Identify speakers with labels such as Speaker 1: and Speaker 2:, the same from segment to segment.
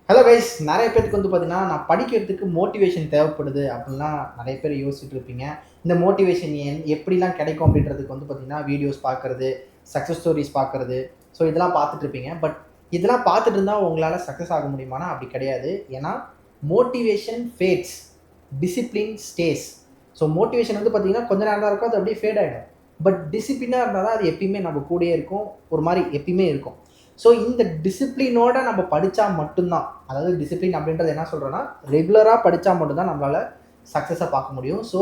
Speaker 1: Hello guys, நிறைய பேருக்கு வந்து பார்த்தீங்கன்னா, நான் படிக்கிறதுக்கு மோட்டிவேஷன் தேவைப்படுது அப்படின்லாம் நிறைய பேர் யோசிச்சுட்டு இருப்பீங்க. இந்த மோட்டிவேஷன் எப்படிலாம் கிடைக்கும் அப்படின்றதுக்கு வந்து பார்த்தீங்கன்னா, வீடியோஸ் பார்க்கறது, சக்ஸஸ் ஸ்டோரிஸ் பார்க்கறது, ஸோ இதெல்லாம் பார்த்துட்டு இருப்பீங்க. பட் இதெல்லாம் பார்த்துட்டு இருந்தால் உங்களால் சக்ஸஸ் ஆக முடியுமானா அப்படி கிடையாது. ஏன்னா motivation fats, discipline stay. So motivation வந்து பார்த்தீங்கன்னா கொஞ்ச நேரம் தான் இருக்கும், அது அப்படியே ஃபேட் ஆகிடும். பட் டிசிப்ளினாக இருந்தால் தான் அது எப்பயுமே நம்ம கூடயே இருக்கும், ஒரு மாதிரி எப்பயுமே இருக்கும். ஸோ இந்த டிசிப்ளினோட நம்ம படித்தா மட்டும்தான், அதாவது டிசிப்ளின் அப்படின்றது என்ன சொல்கிறேன்னா, ரெகுலராக படித்தா மட்டும்தான் நம்மளால் சக்ஸஸை பார்க்க முடியும். ஸோ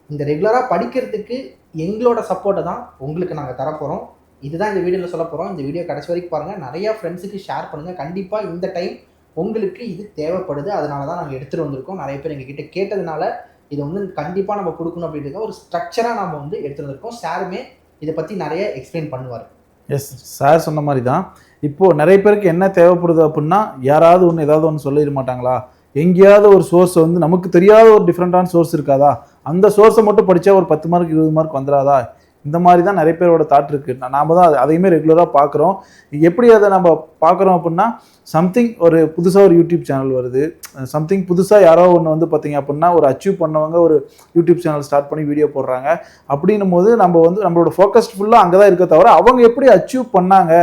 Speaker 1: இந்த ரெகுலராக படிக்கிறதுக்கு எங்களோட சப்போர்ட்டை தான் உங்களுக்கு நாங்கள் தரப்போகிறோம். இதுதான் இந்த வீடியோவில் சொல்ல போகிறோம். இந்த வீடியோ கடைசி வரைக்கும் பாருங்கள், நிறையா ஃப்ரெண்ட்ஸுக்கு ஷேர் பண்ணுங்கள். கண்டிப்பாக இந்த டைம் உங்களுக்கு இது தேவைப்படுது. அதனால தான் நாங்கள் எடுத்துகிட்டு வந்திருக்கோம். நிறைய பேர் எங்ககிட்ட கேட்டதுனால இதை வந்து கண்டிப்பாக நம்ம கொடுக்கணும் அப்படின்றத ஒரு ஸ்ட்ரக்சராக நம்ம வந்து எடுத்துகிட்டு வந்திருக்கோம். சாருமே இதை பற்றி நிறைய எக்ஸ்பிளைன் பண்ணுவார்.
Speaker 2: எஸ், சார் சொன்ன மாதிரி தான். இப்போது நிறைய பேருக்கு என்ன தேவைப்படுது அப்படின்னா, யாராவது ஒன்று ஏதாவது ஒன்று சொல்லிட மாட்டாங்களா, எங்கேயாவது ஒரு சோர்ஸ் வந்து நமக்கு தெரியாத ஒரு டிஃப்ரெண்ட்டான சோர்ஸ் இருக்காதா, அந்த சோர்ஸை மட்டும் படித்தா ஒரு 10 மார்க் 20 மார்க் வந்துடாதா, இந்த மாதிரி தான் நிறைய பேரோட தாட் இருக்குது. நாம் தான் அதையுமே ரெகுலராக பார்க்குறோம். எப்படி அதை நம்ம பார்க்குறோம் அப்படின்னா, சம்திங் ஒரு புதுசாக ஒரு யூடியூப் சேனல் வருது, சம்திங் புதுசாக யாரோ ஒன்று வந்து பார்த்திங்க அப்படின்னா ஒரு அச்சீவ் பண்ணவங்க ஒரு யூடியூப் சேனல் ஸ்டார்ட் பண்ணி வீடியோ போடுறாங்க. அப்படின்னும் போது நம்ம வந்து நம்மளோட ஃபோக்கஸ் ஃபுல்லாக அங்கே தான் இருக்க தவிர அவங்க எப்படி அச்சீவ் பண்ணாங்க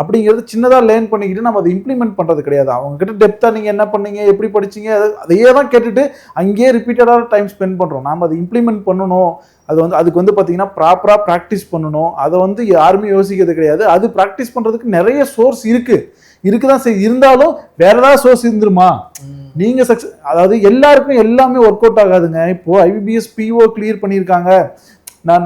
Speaker 2: அப்படிங்கிறது சின்னதாக லேர்ன் பண்ணிக்கிட்டு நம்ம அதை இம்ப்ளிமெண்ட் பண்ணுறது கிடையாது. அவங்ககிட்ட டெப்த்தாக நீங்கள் என்ன பண்ணீங்க, எப்படி படிச்சிங்க, அதையே தான் கேட்டுட்டு அங்கேயே ரிப்பீட்டடாக டைம் ஸ்பெண்ட் பண்ணுறோம். நாம் அதை இம்ப்ளிமெண்ட் பண்ணணும். அது வந்து அதுக்கு வந்து பார்த்திங்கன்னா ப்ராப்பராக ப்ராக்டிஸ் பண்ணணும். அதை வந்து யாருமே யோசிக்கிறது கிடையாது. அது ப்ராக்டிஸ் பண்ணுறதுக்கு நிறைய சோர்ஸ் இருக்குதான் சரி, இருந்தாலும் வேற ஏதாவது சோர்ஸ் இருந்துருமா? நீங்கள் அதாவது எல்லாருக்கும் எல்லாமே ஒர்க் அவுட் ஆகாதுங்க. இப்போது ஐபிபிஎஸ் பிஓ கிளியர் பண்ணியிருக்காங்க,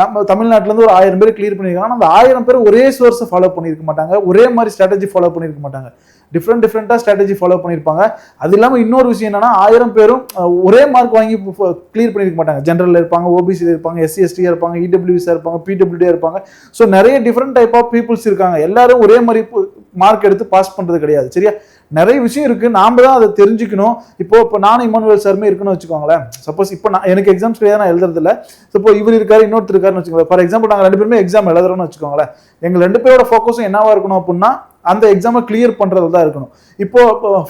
Speaker 2: நம்ம தமிழ்நாட்டிலேருந்து ஒரு 1000 பேர் கிளியர் பண்ணியிருக்காங்க. அந்த 1000 பேர் ஒரே சோர்ஸை ஃபாலோ பண்ணியிருக்க மாட்டாங்க, ஒரே மாதிரி ஸ்ட்ராட்டஜி ஃபாலோ பண்ணியிருக்க மாட்டாங்க, டிஃப்ரெண்ட்டாக ஸ்ட்ராட்டஜி ஃபாலோ பண்ணியிருப்பாங்க. அது இல்லாமல் இன்னொரு விஷயம் என்னன்னா, 1000 பேரும் ஒரே மார்க் வாங்கி கிளியர் பண்ணியிருக்க மாட்டாங்க. ஜென்ரலில் இருப்பாங்க, ஓபிசியில் இருப்பாங்க, எஸ்சி எஸ்டியாக இருப்பாங்க, இடபிள்யூஸாக இருப்பாங்க, பிடபிள்யூடியாக இருப்பாங்க. ஸோ நிறைய டிஃப்ரெண்ட் டைப் ஆஃப் பீப்புள்ஸ் இருக்காங்க. எல்லாரும் ஒரே மாதிரி மார்க் எடுத்து பாஸ் பண்ணுறது கிடையாது. சரியா, நிறைய விஷயம் இருக்குது, நாம் தான் அதை தெரிஞ்சுக்கணும். இப்போ நானும் இமானுவேல் சாருமே இருக்குன்னு வச்சுக்கோங்களேன். சப்போஸ் இப்போ எனக்கு எக்ஸாம்ஸ் கிடையாது, நான் எழுதுறதில்ல. இப்போ இவர் இருக்காரு, இன்னொருத்தர் இருக்காருன்னு வச்சுக்கோங்களேன். ஃபார் எக்ஸாம்பிள் நாங்கள் 2 பேருமே எக்ஸாம் எழுதுறோம்னு வச்சுக்கோங்களேன். எங்கள் 2 பேரோட ஃபோக்கஸும் என்னவா இருக்கணும் அப்படின்னா, அந்த எக்ஸாமை கிளியர் பண்ணுறது தான் இருக்கணும். இப்போ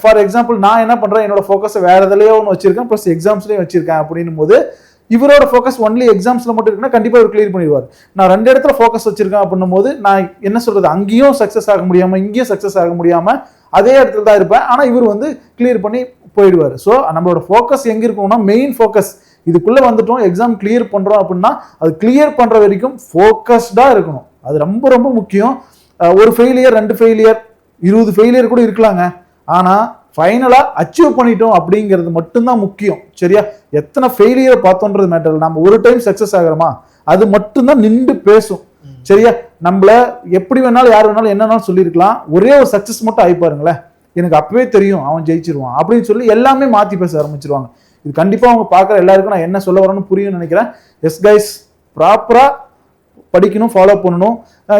Speaker 2: ஃபார் எக்ஸாம்பிள் நான் என்ன பண்ணுறேன், என்னோட ஃபோக்கஸை வேறு எதுலையோ ஒன்று வச்சிருக்கேன், ப்ளஸ் எக்ஸாம்ஸ்லேயும் வச்சிருக்கேன். அப்படின்னும் போது இவரோட ஃபோக்கஸ் ஒன்லி எக்ஸாம்ஸில் மட்டும் இருக்குன்னா கண்டிப்பாக அவர் கிளியர் பண்ணிடுவார். நான் 2 இடத்துல ஃபோக்கஸ் வச்சிருக்கேன் அப்படின்னும் போது நான் என்ன சொல்கிறது, அங்கேயும் சக்ஸஸ் ஆக முடியாமல் இங்கேயும் சக்ஸஸ் ஆக முடியாமல் அதே இடத்துல தான் இருப்பேன். ஆனால் இவர் வந்து கிளியர் பண்ணி போயிடுவார். ஸோ நம்மளோட ஃபோக்கஸ் எங்கே இருக்கணும்னா, மெயின் ஃபோக்கஸ் இதுக்குள்ளே வந்துட்டோம், எக்ஸாம் கிளியர் பண்ணுறோம் அப்படின்னா அது கிளியர் பண்ணுற வரைக்கும் ஃபோக்கஸ்டாக இருக்கணும். அது ரொம்ப ரொம்ப முக்கியம். ஒரு ஃபெயிலியர், 2 ஃபெயிலியர், 20 ஃபெயிலியர் கூட இருக்கலாங்க. ஆனால் ஃபைனலாக அச்சீவ் பண்ணிட்டோம் அப்படிங்கிறது மட்டும்தான் முக்கியம். சரியா, எத்தனை ஃபெயிலியரை பார்த்தோன்றது மேட்டர் இல்லை, நம்ம ஒரு டைம் சக்ஸஸ் ஆகிறோமா அது மட்டும்தான் நின்று பேசும். சரியா, நம்மள எப்படி வேணாலும் யார் வேணாலும் என்னன்னாலும் சொல்லியிருக்கலாம், ஒரே ஒரு சக்ஸஸ் மட்டும் ஆகி பாருங்களேன், எனக்கு அப்பவே தெரியும் அவன் ஜெயிச்சிருவான் அப்படின்னு சொல்லி எல்லாமே மாற்றி பேச ஆரம்பிச்சிருவாங்க. இது கண்டிப்பாக அவங்க பார்க்குற எல்லாருக்கும் நான் என்ன சொல்ல வரேன்னு புரியும்னு நினைக்கிறேன். எஸ் கைஸ், ப்ராப்பராக படிக்கணும், ஃபாலோ பண்ணணும்.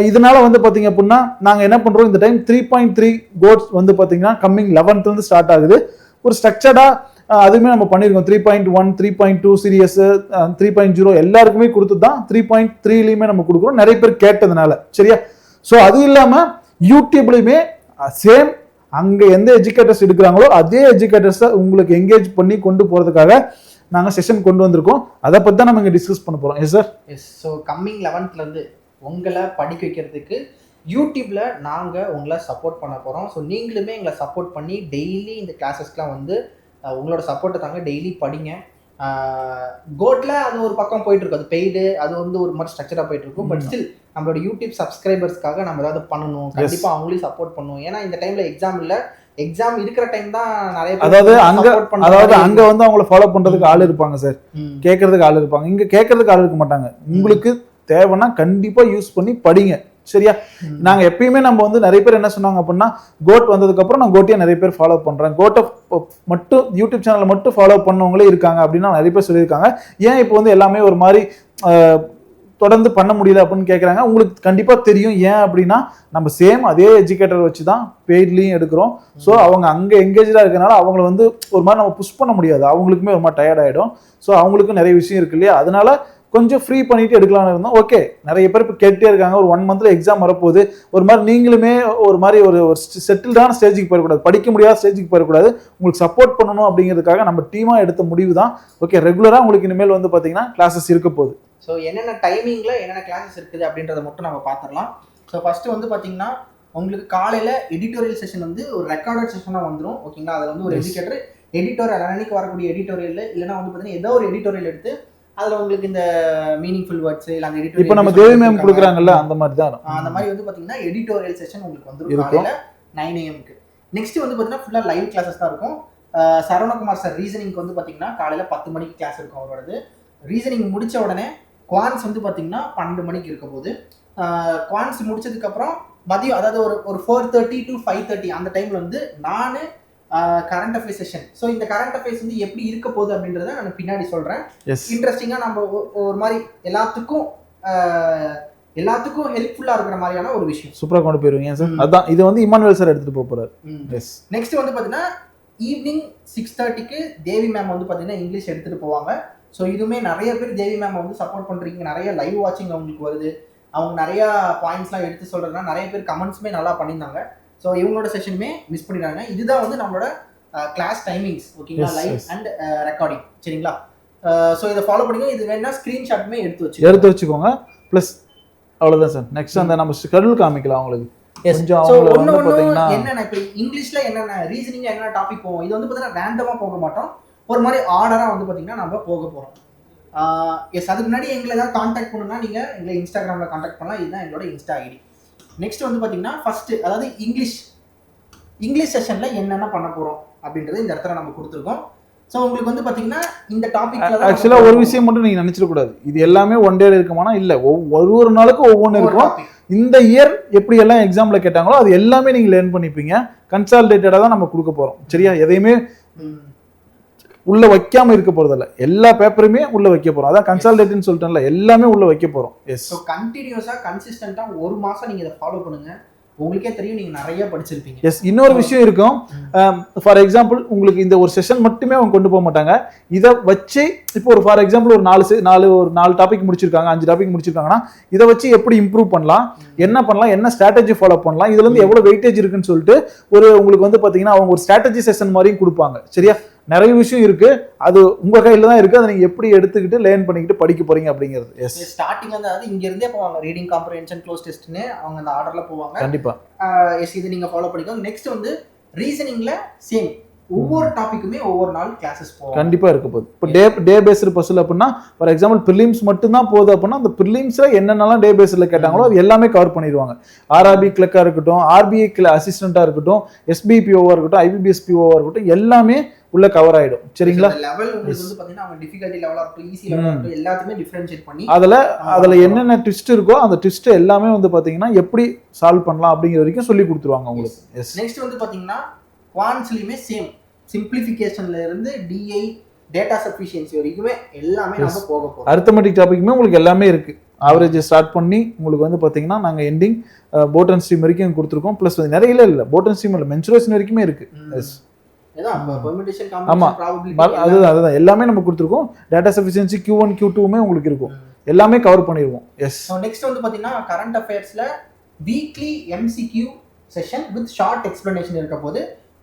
Speaker 2: இதனால வந்து பார்த்தீங்க அப்படின்னா நாங்கள் என்ன பண்ணுறோம், இந்த டைம் 3.3 கோட்ஸ் வந்து பார்த்தீங்கன்னா கம்மிங் 11th ஸ்டார்ட் ஆகுது. ஒரு ஸ்ட்ரக்சர்டாக அதுவுமே நம்ம பண்ணியிருக்கோம். 3.1, 3.2 சீரியஸ், 3.0 எல்லாருக்குமே கொடுத்து தான் 3.3லையுமே நம்ம கொடுக்குறோம், நிறைய பேர் கேட்டதுனால. சரியா, ஸோ அது இல்லாமல் யூடியூப்லையுமே சேம் அங்கே எந்த எஜுகேட்டர்ஸ் எடுக்கிறாங்களோ அதே எஜுகேட்டர்ஸை உங்களுக்கு என்கேஜ் பண்ணி கொண்டு போகிறதுக்காக நாங்கள் செஷன் கொண்டு வந்திருக்கோம். அதை பற்றி தான் நம்ம இங்கே டிஸ்கஸ் பண்ண போகிறோம். Yes sir.
Speaker 1: Yes. So coming 11th உங்களை படிக்க வைக்கிறதுக்கு யூடியூப்பில் நாங்கள் உங்களை சப்போர்ட் பண்ண போகிறோம். ஸோ நீங்களுமே எங்களை சப்போர்ட் பண்ணி டெய்லி இந்த கிளாஸஸ்க்கெலாம் வந்து உங்களோட சப்போர்ட்டை தாங்க, டெய்லி படிங்க. கோட்டில் அது ஒரு பக்கம் போயிட்டுருக்கும், அது பெய்டு, அது வந்து ஒரு மாதிரி ஸ்ட்ரக்சராக போயிட்டுருக்கும். பட் ஸ்டில் நம்மளோட யூடியூப் சப்ஸ்கிரைபர்ஸ்க்காக நம்ம ஏதாவது பண்ணணும், கண்டிப்பாக அவங்களையும் சப்போர்ட் பண்ணணும். ஏன்னா இந்த டைமில் எக்ஸாம் இருக்கிற டைம் தான் நிறைய பேர்,
Speaker 2: அதாவது அங்க வந்து அவங்கள ஃபாலோ பண்றதுக்கு ஆள் இருப்பாங்க சார், கேட்கறதுக்கு ஆள் இருப்பாங்க. இங்க கேட்கறதுக்கு ஆள் இருக்க மாட்டாங்க. உங்களுக்கு தேவைன்னா கண்டிப்பா யூஸ் பண்ணி படிங்க. சரியா, நாங்க எப்பயுமே நம்ம வந்து நிறைய பேர் என்ன சொன்னாங்க அப்படின்னா, கோட் வந்ததுக்கு அப்புறம் நான் கோட்டியா நிறைய பேர் ஃபாலோ பண்றேன், கோட்டை மட்டும் யூடியூப் சேனலை மட்டும் ஃபாலோ பண்ணவங்களே இருக்காங்க அப்படின்னா நிறைய பேர் சொல்லியிருக்காங்க. ஏன் இப்போ வந்து எல்லாமே ஒரு மாதிரி தொடர்ந்து பண்ண முடியல அப்படின்னு கேட்குறாங்க. உங்களுக்கு கண்டிப்பாக தெரியும் ஏன் அப்படின்னா, நம்ம சேம் அதே எஜுகேட்டர் வச்சு தான் பெய்ட்லையும் எடுக்கிறோம். ஸோ அவங்க அங்கே எங்கேஜாக இருக்கிறனால அவங்கள வந்து ஒரு மாதிரி நம்ம புஷ் பண்ண முடியாது, அவங்களுக்குமே ஒரு மாதிரி டயர்ட் ஆகிடும். ஸோ அவங்களுக்கும் நிறைய விஷயம் இருக்கு இல்லையா, அதனால கொஞ்சம் ஃப்ரீ பண்ணிட்டு எடுக்கலாம்னு இருந்தோம். ஓகே, நிறைய பேர் இப்போ கேட்டே இருக்காங்க, ஒரு 1 மந்த்ல எக்ஸாம் வரப்போகுது, ஒரு மாதிரி நீங்களுமே ஒரு மாதிரி ஒரு செட்டில்டான ஸ்டேஜுக்கு போயிடக்கூடாது, படிக்க முடியாத ஸ்டேஜுக்கு போயிடக்கூடாது, உங்களுக்கு சப்போர்ட் பண்ணணும் அப்படிங்கிறதுக்காக நம்ம டீமாக எடுத்த முடிவு தான். ஓகே, ரெகுலராக உங்களுக்கு இனிமேல் வந்து பார்த்தீங்கன்னா கிளாஸஸ் இருக்க போகுது.
Speaker 1: ஸோ என்னென்ன டைமிங்கில் என்னென்ன கிளாஸஸ் இருக்குது அப்படின்றத மட்டும் நம்ம பார்த்துடலாம். ஸோ ஃபஸ்ட்டு வந்து பார்த்தீங்கன்னா உங்களுக்கு காலையில் எடிட்டோரியல் செஷன் வந்து ஒரு ரெக்கார்டட் செஷனாக வந்துடும். ஓகேங்களா, அதில் வந்து ஒரு எடிட்டோரியல் அன்னைக்கு வரக்கூடிய எடிட்டோரியல் இல்லைன்னா வந்து பார்த்தீங்கன்னா ஏதோ ஒரு எடிட்டோரியல் எடுத்து அதில் உங்களுக்கு இந்த மீனிங்ஃபுல் வேர்ட்ஸ் இல்லை அந்த எடிட்டோரியல்
Speaker 2: இப்போ நம்ம தேவி மேம் கொடுக்குறாங்கல்ல அந்த மாதிரி தான்.
Speaker 1: அந்த மாதிரி வந்து பார்த்தீங்கன்னா எடிட்டோரியல் செஷன் உங்களுக்கு வந்துடும் காலையில் 9 AM. நெக்ஸ்ட் வந்து பார்த்தீங்கன்னா ஃபுல்லாக லைவ் கிளாஸஸ் தான் இருக்கும். சரவணகுமார் சார் ரீசனிங்க்கு வந்து பார்த்தீங்கன்னா காலையில் 10 மணிக்கு கிளாஸ் இருக்கும் அவரோடது. ரீசனிங் முடித்த உடனே குவான்ஸ் வந்து பார்த்தீங்கன்னா 12 மணிக்கு இருக்க போது. குவான்ஸ் முடிச்சதுக்கப்புறம் மதியம் அதாவது ஒரு 4:30 to 5:30 அந்த டைமில் வந்து நான் கரண்ட் அஃபேர்ஸ் செஷன். ஸோ இந்த கரண்ட் அஃபேர்ஸ் வந்து எப்படி இருக்க போகுது அப்படின்றத நான் பின்னாடி சொல்கிறேன். இன்ட்ரெஸ்டிங்காக நம்ம ஒரு மாதிரி எல்லாத்துக்கும் ஹெல்ப்ஃபுல்லாக இருக்கிற மாதிரியான ஒரு விஷயம்
Speaker 2: சூப்பராக கொண்டு போயிருவீங்க சார். அதான் இது வந்து இமானுவேல் சார் எடுத்துகிட்டு போக போகிறார்.
Speaker 1: நெக்ஸ்ட் வந்து பார்த்தீங்கன்னா ஈவினிங் 6:30க்கு தேவி மேம் வந்து பார்த்தீங்கன்னா இங்கிலீஷ் எடுத்துகிட்டு போவாங்க. ஸோ இதுவுமே நிறைய பேர் தேவி மேம் வந்து சப்போர்ட் பண்ணுறீங்க, நிறைய லைவ் வாட்சிங் அவங்களுக்கு வருது, அவங்க நிறையா பாயிண்ட்ஸ்லாம் எடுத்து சொல்கிறதுனா நிறைய பேர் கமெண்ட்ஸுமே நல்லா பண்ணியிருந்தாங்க. ஸோ இவங்களோட செஷனுமே மிஸ் பண்ணிடுறாங்க. இதுதான் வந்து நம்மளோட கிளாஸ் டைமிங்ஸ். ஓகேங்களா, லைவ் அண்ட் ரெக்கார்டிங். சரிங்களா, ஸோ இதை ஃபாலோ பண்ணிக்கோங்க. இது வேணா ஸ்க்ரீன்ஷாட்டுமே எடுத்து வச்சுக்கோங்க.
Speaker 2: ப்ளஸ் அவ்வளோதான் சார். நெக்ஸ்ட் அந்த நம்ம ஷெட்யூல் காமிக்கலாம் அவங்களுக்கு.
Speaker 1: என்னென்ன இப்போ இங்கிலீஷ்ல என்னென்ன ரீசனிங்ல என்னென்ன டாபிக் போவோம், இது வந்து பார்த்தீங்கன்னா ரேண்டமாக போக மாட்டோம், ஒரு மாதிரி ஆர்டராக வந்து பார்த்தீங்கன்னா நம்ம போக போகிறோம். அதுக்கு முன்னாடி எங்களை ஏதாவது கான்டாக்ட் பண்ணணும்னா நீங்கள் எங்களை இன்ஸ்டாகிராமில் கான்டாக்ட் பண்ணலாம். இதுதான் எங்களோட இன்ஸ்டா ஐடி. நெக்ஸ்ட் வந்து பார்த்தீங்கன்னா ஃபர்ஸ்ட் அதாவது இங்கிலீஷ் செஷனில் என்னென்ன பண்ண போகிறோம் அப்படின்றது இந்த இடத்துல நம்ம கொடுத்துருக்கோம். ஸோ உங்களுக்கு வந்து பார்த்தீங்கன்னா இந்த டாபிக்
Speaker 2: ஆக்சுவலாக ஒரு விஷயம் மட்டும் நீங்கள் நினச்சிடக்கூடாது, இது எல்லாமே ஒன் டே இருக்குமானா இல்லை, ஒரு நாளுக்கும் ஒவ்வொன்று இருக்கும். இந்த இயர் எப்படி எல்லாம் எக்ஸாமில் கேட்டாங்களோ அது எல்லாமே நீங்கள் லேர்ன் பண்ணிப்பீங்க. கன்சால்டேட்டடாக தான் நம்ம கொடுக்க போகிறோம். சரியா, எதையுமே உள்ள வைக்காம இருக்க போறதில்ல, எல்லா பேப்பருமே உள்ள வைக்க போறோம். அதான் கன்சால்டேட்னு சொல்லிட்டேன்ல, எல்லாமே உள்ள வைக்க போறோம். எஸ்,
Speaker 1: ஸோ கண்டினியூஸா கன்சிஸ்டன்ட்டா ஒரு மாசம் நீங்க இதை ஃபாலோ பண்ணுங்க, உங்களுக்கே தெரியும் நீங்க நிறைய படிச்சிருப்பீங்க.
Speaker 2: எஸ், இன்னொரு விஷயம் இருக்கும். ஃபார் எக்ஸாம்பிள் உங்களுக்கு இந்த ஒரு செஷன் மட்டுமே அவங்க கொண்டு போக மாட்டாங்க. இதை வச்சு இப்போ ஒரு ஃபார் எக்ஸாம்பிள் ஒரு 4 டாபிக் முடிச்சிருக்காங்க, 5 டாபிக் முடிச்சிருக்காங்கன்னா இதை வச்சு எப்படி இம்ப்ரூவ் பண்ணலாம், என்ன பண்ணலாம், என்ன ஸ்ட்ராட்டஜி ஃபாலோ பண்ணலாம், இதுல இருந்து எவ்வளவு வெயிட்டேஜ் இருக்குன்னு சொல்லிட்டு உங்களுக்கு வந்து பாத்தீங்கன்னா அவங்க ஒரு ஸ்ட்ராட்டஜி செஷன் மாதிரியும் கொடுப்பாங்க. சரியா, நிறைய விஷயம் இருக்கு, அது உங்க கையில தான் இருக்கு, அதை நீங்க எப்படி எடுத்துக்கிட்டு லேர்ன் பண்ணிக்கிட்டு படிக்க போறீங்க அப்படிங்கிறது. எஸ்,
Speaker 1: ஸ்டார்டிங் வந்து அதாவது இங்க இருந்தே போவாங்க, ரீடிங் காம்ப்ரிஹென்ஷன் க்ளோஸ் டெஸ்ட்னு அவங்க அந்த ஆர்டர்ல போவாங்க.
Speaker 2: கண்டிப்பா
Speaker 1: எஸ், இது நீங்க ஃபாலோ பண்ணிக்கோங்க. நெக்ஸ்ட் வந்து ரீசனிங்ல சேம் ஒவ்வொரு டாபிக்குமே ஒவ்வொரு நாள் கிளாஸஸ் போவோம், கண்டிப்பா
Speaker 2: இருக்க போகுது. இப்போ டே பேஸ்டு பஸ்ஸில் அப்படின்னா ஃபார் எக்ஸாம்பிள் ப்ரிலிம்ஸ் மட்டும்தான் போகுது அப்படின்னா அந்த ப்ரிலிம்ஸ்ல என்னென்னலாம் டே பேஸில் கேட்டாங்களோ அது எல்லாமே கவர் பண்ணிடுவாங்க. ஆர்ஆர்பி கிளர்க்காக இருக்கட்டும், ஆர்பிஐ அசிஸ்டண்டா இருக்கட்டும், எஸ்பிபிஓவா இருக்கட்டும், ஐபிபிஎஸ் பிஓவா இருக்கட்டும், எல்லாமே உள்ள கவர் ஆயிடும். சரிங்களா,
Speaker 1: லெவல் உங்களுக்கு வந்து பாத்தீங்கன்னா அவங்க டிஃபிகல்ட்டி லெவலா இருக்கும், ஈஸி லெவலா இருக்கும், எல்லாத்தையுமே டிஃபரன்ஷியேட் பண்ணி
Speaker 2: அதுல என்னென்ன ட்விஸ்ட் இருக்கோ அந்த ட்விஸ்ட் எல்லாமே வந்து பாத்தீங்கன்னா எப்படி சால்வ் பண்ணலாம் அப்படிங்கிற வரைக்கும் சொல்லி கொடுத்துருவாங்க உங்களுக்கு. எஸ்,
Speaker 1: நெக்ஸ்ட் வந்து பாத்தீங்கன்னா குவான்ட்ஸ்லயுமே சேம் சிம்பிளிஃபிகேஷன்ல இருந்து டிஐ டேட்டா சஃபிஷியன்சி வரைக்குமே எல்லாமே நம்ம போக போறோம்.
Speaker 2: அரித்மெட்டிக் டாபிக்குமே உங்களுக்கு எல்லாமே இருக்கு. ஆவரேஜ் ஸ்டார்ட் பண்ணி உங்களுக்கு வந்து பாத்தீங்கன்னா நாங்க எண்டிங் போட் அண்ட் ஸ்ட்ரீம் வரைக்கும் கொடுத்துருக்கோம். பிளஸ் நிறைய இல்ல போட் அண்ட் ஸ்ட்ரீம் இல்ல மென்சுரேஷன் வரைக்குமே இருக்கு. எஸ், அதுதான் எல்லாமே நம்ம கொடுத்துருக்கோம். டேட்டா சஃபிஷியன்சி Q1 Q2மே உங்களுக்கு இருக்கும், எல்லாமே கவர் பண்ணிடுவோம். எஸ்,
Speaker 1: நெக்ஸ்ட் வந்து பாத்தீங்கன்னா கரண்ட் அஃபேர்ஸ்ல weekly MCQ session with short explanation இருக்க போது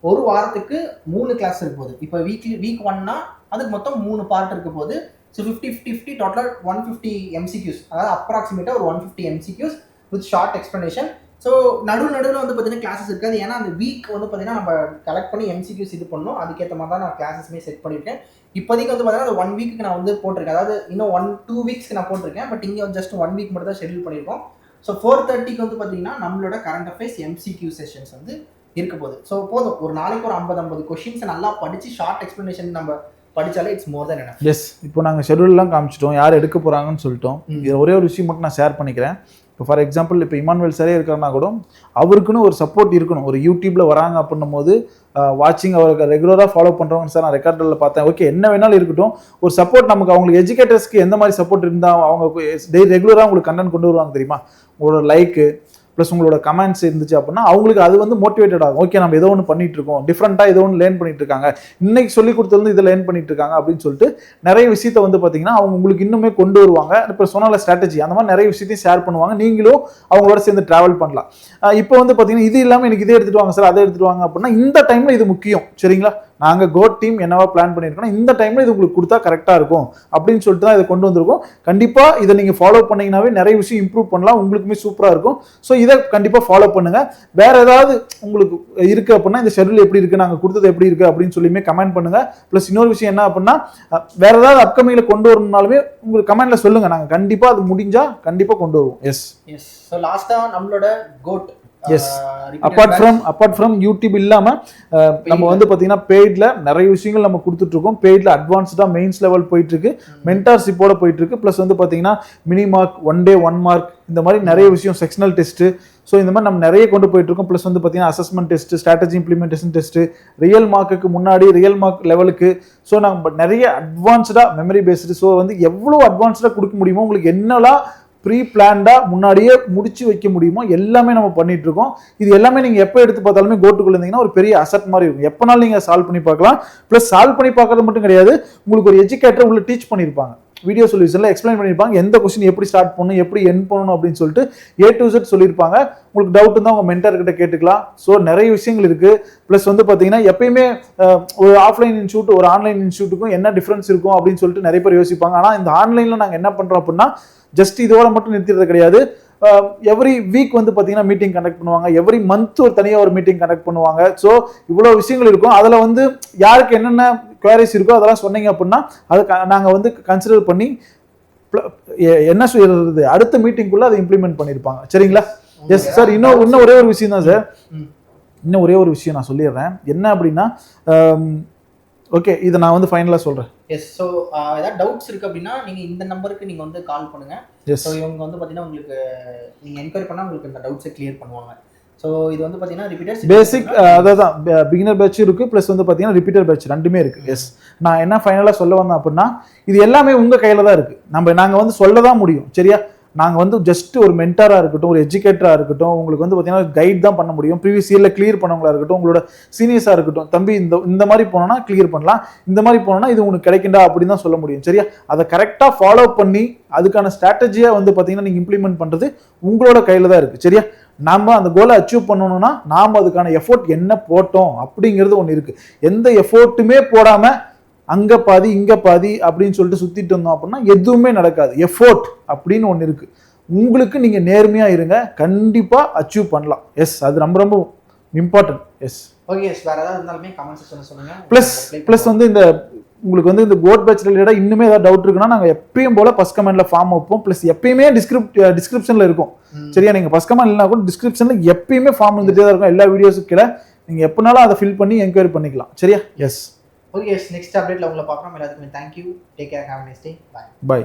Speaker 1: ஒரு வாரத்துக்கு 3 கிளாஸ் இருக்க போகுது. இப்போ வீக் 1னா அதுக்கு மொத்தம் 3 பார்ட் இருக்க போது. ஸோ 50 டோட்டல் 150 MCQs, அதாவது அப்ராக்சிமேட்டா ஒரு 150 MCQs with short explanation. So நடுவில் வந்து பார்த்தீங்கன்னா கிளாஸஸ் இருக்காது, ஏன்னா அந்த வீக் வந்து பார்த்தீங்கன்னா நம்ம கலெக்ட் பண்ணி MCQs இது பண்ணணும், அதுக்கேற்ற மாதிரி தான் நான் கிளாஸஸ்மே செட் பண்ணியிருக்கேன். இப்போதைக்கு வந்து பார்த்தீங்கன்னா அந்த 1 வீக்கு நான் வந்து போட்டிருக்கேன், அதாவது இன்னும் 1-2 வீக்ஸ்க்கு நான் போட்டிருக்கேன். பட் இங்கே ஜஸ்ட் 1 வீக் மட்டும் தான் ஷெட்யூல் பண்ணியிருக்கோம். ஸோ 4:30க்கு வந்து பார்த்தீங்கன்னா நம்மளோட கரண்ட் அஃபேர்ஸ் MCQ செஷன்ஸ் வந்து இருக்க போகுது. ஸோ போதும், ஒரு நாளைக்கு ஒரு 50 கொஷின்ஸ் நல்லா படிச்சு ஷார்ட் எக்ஸ்பிளனேஷன் நம்ம படிச்சாலே it's more then enough.
Speaker 2: Yes, இப்போ நாங்கள் ஷெட்யூல்லாம் காமிச்சிட்டோம், யார் எடுக்க போகிறாங்கன்னு சொல்லிட்டோம். இது ஒரே ஒரு விஷயம் மட்டும் நான் ஷேர் பண்ணிக்கிறேன். இப்போ ஃபார் எக்ஸாம்பிள் இப்போ இமானுவேல் சாரே இருக்காருன்னா கூட அவருக்குன்னு ஒரு சப்போர்ட் இருக்கணும். ஒரு யூடியூப்ல வராங்க அப்படின்னும் போது வாட்சிங் அவருக்கு ரெகுலராக ஃபாலோ பண்ணுறவங்க சார் நான் ரெக்கார்டில் பார்த்தேன், ஓகே என்ன வேணாலும் இருக்கட்டும், ஒரு சப்போர்ட் நமக்கு அவங்களுக்கு எஜுகேட்டர்ஸ்க்கு எந்த மாதிரி சப்போர்ட் இருந்தால் அவங்க ரெகுலராக உங்களுக்கு கண்டென்ட் கொண்டு வருவாங்க தெரியுமா, உங்களோட லைக்கு ப்ளஸ் உங்களோட கமெண்ட்ஸ் இருந்துச்சு அப்படின்னா அவங்களுக்கு அது வந்து மோட்டிவேட்டட் ஆகும். ஓகே, நம்ம ஏதோ ஒன்று பண்ணிட்டு இருக்கோம், டிஃப்ரெண்ட்டாக ஏதோ ஒன்று லேர்ன் பண்ணிட்டு இருக்காங்க, இன்னைக்கு சொல்லி கொடுத்தது வந்து இதை லேர்ன் பண்ணிட்டு இருக்காங்க அப்படின்னு சொல்லிட்டு நிறைய விஷயத்த வந்து பார்த்தீங்கன்னா அவங்க உங்களுக்கு இன்னுமே கொண்டு வருவாங்க. இப்போ சொன்னால ஸ்ட்ராட்டஜி அந்த மாதிரி நிறைய விஷயத்தையும் ஷேர் பண்ணுவாங்க. நீங்களும் அவங்களோட சேர்ந்து டிராவல் பண்ணலாம். இப்போ வந்து பார்த்தீங்கன்னா இது இல்லாமல் எனக்கு இதே எடுத்துட்டு வாங்க சார், அதை எடுத்துட்டு வாங்க அப்படின்னா இந்த டைம்ல இது முக்கியம். சரிங்களா, நாங்கள் கோட் டீம் என்னவா பிளான் பண்ணியிருக்கோம், இந்த டைம்ல இது உங்களுக்கு கொடுத்தா கரெக்டாக இருக்கும் அப்படின்னு சொல்லிட்டு தான் இதை கொண்டு வந்திருக்கோம். கண்டிப்பாக இதை நீங்கள் ஃபாலோ பண்ணீங்கன்னாவே நிறைய விஷயம் இம்ப்ரூவ் பண்ணலாம், உங்களுக்குமே சூப்பராக இருக்கும். ஸோ இதை கண்டிப்பாக ஃபாலோ பண்ணுங்க. வேற ஏதாவது உங்களுக்கு இருக்கு அப்படின்னா இந்த ஷெட்யூல் எப்படி இருக்கு, நாங்கள் கொடுத்தது எப்படி இருக்கு அப்படின்னு சொல்லியுமே கமெண்ட் பண்ணுங்க. ப்ளஸ் இன்னொரு விஷயம் என்ன அப்படின்னா வேற ஏதாவது அப்கமிங்ல கொண்டு வரணும்னாலுமே உங்களுக்கு கமெண்ட்ல சொல்லுங்க, நாங்கள் கண்டிப்பாக அது முடிஞ்சா கண்டிப்பாக கொண்டு வருவோம். S
Speaker 1: S. ஸோ லாஸ்டா நம்மளோட code
Speaker 2: as apart from YouTube இல்லாம நம்ம வந்து பாத்தீங்கன்னா பெய்ட்ல நிறைய விஷயங்கள் நம்ம கொடுத்துட்டு இருக்கோம். பெய்ட்ல அட்வான்ஸ்டா மெயின்ஸ் லெவல் போயிட்டு இருக்கு, மென்டார்ஷிப்போட போயிட்டு இருக்கு. பிளஸ் வந்து பாத்தீங்கன்னா மினி மார்க், 1 day 1 mark இந்த மாதிரி நிறைய விஷயம், செக்ஷனல் டெஸ்ட், ஸோ இந்த மாதிரி நம்ம நிறைய கொண்டு போயிட்டு இருக்கோம். ப்ளஸ் வந்து பார்த்தீங்கன்னா assessment test, strategy implementation test, real மார்க்குக்கு முன்னாடி ரியல் மார்க் லெவலுக்கு, ஸோ நம்ம நிறைய அட்வான்ஸ்டா மெமரி பேஸ்டு, ஸோ வந்து எவ்வளோ அட்வான்ஸ்டா கொடுக்க முடியுமோ, உங்களுக்கு என்னெல்லாம் ப்ரீ பிளான்டா முன்னாடியே முடிச்சு வைக்க முடியுமோ எல்லாமே நம்ம பண்ணிட்டு இருக்கோம். இது எல்லாமே நீங்க எப்போ எடுத்து பார்த்தாலுமே கோட்டுக்குள்ள இருந்தீங்கன்னா ஒரு பெரிய அசட் மாதிரி இருக்கும். எப்பனாலும் நீங்க சால்வ் பண்ணி பார்க்கலாம். பிளஸ் சால்வ் பண்ணி பார்க்கறது மட்டும் கிடையாது, உங்களுக்கு ஒரு எஜுகேட்டர் உள்ள டீச் பண்ணியிருப்பாங்க, வீடியோ சொல்யூஷன்ல எக்ஸ்பிளைன் பண்ணியிருப்பாங்க, எந்த கொஸ்டின் எப்படி ஸ்டார்ட் பண்ணணும், எப்படி எண்ட் பண்ணணும் அப்படின்னு சொல்லிட்டு A to Z சொல்லியிருப்பாங்க. உங்களுக்கு டவுட் இருந்தால் உங்க மென்டர் கிட்ட கேட்டுக்கலாம். ஸோ நிறைய விஷயங்கள் இருக்கு. ப்ளஸ் வந்து பார்த்தீங்கன்னா எப்பயுமே ஒரு ஆஃப்லைன் இன்ஸ்டியூட் ஒரு ஆன்லைன் இன்ஸ்டியூட்டுக்கும் என்ன டிஃபரன்ஸ் இருக்கும் அப்படின்னு சொல்லிட்டு நிறைய பேர் யோசிப்பாங்க. ஆனால் இந்த ஆன்லைன்ல நாங்கள் என்ன பண்றோம் அப்படின்னா ஜஸ்ட் இதோட மட்டும் நிறுத்திடுறது கிடையாது. எவ்ரி வீக் வந்து பார்த்தீங்கன்னா மீட்டிங் கண்டக்ட் பண்ணுவாங்க, எவ்ரி மந்த் ஒரு தனியாக ஒரு மீட்டிங் கண்டக்ட் பண்ணுவாங்க. ஸோ இவ்வளோ விஷயங்கள் இருக்கும். அதில் வந்து யாருக்கு என்னென்ன குவாரிஸ் இருக்கோ அதெல்லாம் சொன்னீங்க அப்படின்னா அதை நாங்கள் வந்து கன்சிடர் பண்ணி என்ன சொல்றது அடுத்த மீட்டிங்குள்ள அதை இம்ப்ளிமெண்ட் பண்ணியிருப்பாங்க. சரிங்களா? Yes sir. இன்னும் ஒரே ஒரு விஷயம் தான் சார், இன்னும் ஒரே ஒரு விஷயம் நான் சொல்லிடுறேன். என்ன அப்படின்னா ஓகே, இதை நான் வந்து ஃபைனலாக சொல்கிறேன்.
Speaker 1: எஸ். ஸோ ஏதாவது டவுட்ஸ் இருக்குது அப்படின்னா நீங்கள் இந்த நம்பருக்கு நீங்கள் வந்து கால் பண்ணுங்கள். ஸோ இவங்க வந்து பார்த்தீங்கன்னா உங்களுக்கு நீங்கள் என்கொயரி பண்ணால் உங்களுக்கு இந்த டவுட்ஸை கிளியர் பண்ணுவாங்க. ஸோ இது வந்து பார்த்தீங்கன்னா ரிப்பீட்டர்ஸ்
Speaker 2: பேசிக் அதான் பிகினர் பேட்ச் இருக்குது, ப்ளஸ் வந்து பார்த்தீங்கன்னா ரிப்பீட்டர் பேட்ச் ரெண்டுமே இருக்குது. எஸ். நான் என்ன ஃபைனலாக சொல்ல வந்தேன் அப்படின்னா இது எல்லாமே உங்கள் கையில் தான் இருக்குது. நாங்கள் வந்து சொல்ல தான் முடியும். சரியா? நாங்கள் வந்து ஜஸ்ட் ஒரு மென்டாராக இருக்கட்டும், ஒரு எஜுகேட்டராக இருக்கட்டும், உங்களுக்கு வந்து பார்த்தீங்கன்னா கைட் தான் பண்ண முடியும். ப்ரீவியஸ் இயரில் கிளியர் பண்ணவங்களா இருக்கட்டும், உங்களோட சீனியர்ஸாக இருக்கட்டும், தம்பி இந்த மாதிரி போனோன்னா கிளியர் பண்ணலாம், இந்த மாதிரி போனோன்னா இது உங்களுக்கு கிடைக்குண்டா அப்படின்னு தான் சொல்ல முடியும். சரியா? அதை கரெக்டாக ஃபாலோ பண்ணி அதுக்கான ஸ்ட்ராட்டஜியாக வந்து பார்த்தீங்கன்னா நீங்கள் இம்ப்ளிமெண்ட் பண்ணுறது உங்களோட கையில் தான் இருக்குது. சரியா? நாம் அந்த கோலை அச்சீவ் பண்ணணும்னா நாம் அதுக்கான எஃபோர்ட் என்ன போட்டோம் அப்படிங்கிறது ஒன்று இருக்குது. எந்த எஃபோர்ட்டுமே போடாமல் அங்கே பாதி இங்கே பாதி அப்படின்னு சொல்லிட்டு சுற்றிட்டு இருந்தோம் அப்படின்னா எதுவுமே நடக்காது. எஃபோர்ட் அப்படின்னு ஒன்று இருக்குது. உங்களுக்கு நீங்கள் நேர்மையாக இருங்க, கண்டிப்பாக அச்சீவ் பண்ணலாம். எஸ், அது ரொம்ப ரொம்ப இம்பார்ட்டன்ட். எஸ்.
Speaker 1: ஓகே. எஸ். வேறு ஏதாவது இருந்தாலுமே கமெண்ட் செக்ஷனில் சொல்லுங்கள்.
Speaker 2: ப்ளஸ் வந்து இந்த உங்களுக்கு வந்து இந்த கோட் பேட்ச் ரிலேட்டடாக இன்னுமே ஏதாவது டவுட் இருக்குன்னா நாங்கள் எப்பயும் போல ஃபர்ஸ்ட் கமெண்ட்ல ஃபார்ம் வைப்போம். ப்ளஸ் எப்பயுமே டிஸ்கிரிப்ஷனில் இருக்கும். சரியா? நீங்கள் ஃபர்ஸ்ட் கமெண்ட் இல்லைனா கூட டிஸ்கிரிப்ஷனில் எப்பயுமே ஃபார்ம் வந்துட்டே தான் இருக்கும். எல்லா வீடியோஸுக்கு கீழே நீங்கள் எப்போனாலும் அதை ஃபில் பண்ணி என்கொயரி பண்ணிக்கலாம். சரியா? எஸ்.
Speaker 1: ஓகே. நெக்ஸ்ட் அப்டேட்ல உங்களை பார்க்குறோம். எல்லாத்துக்குமே thank you. Take care. Have a nice day. By.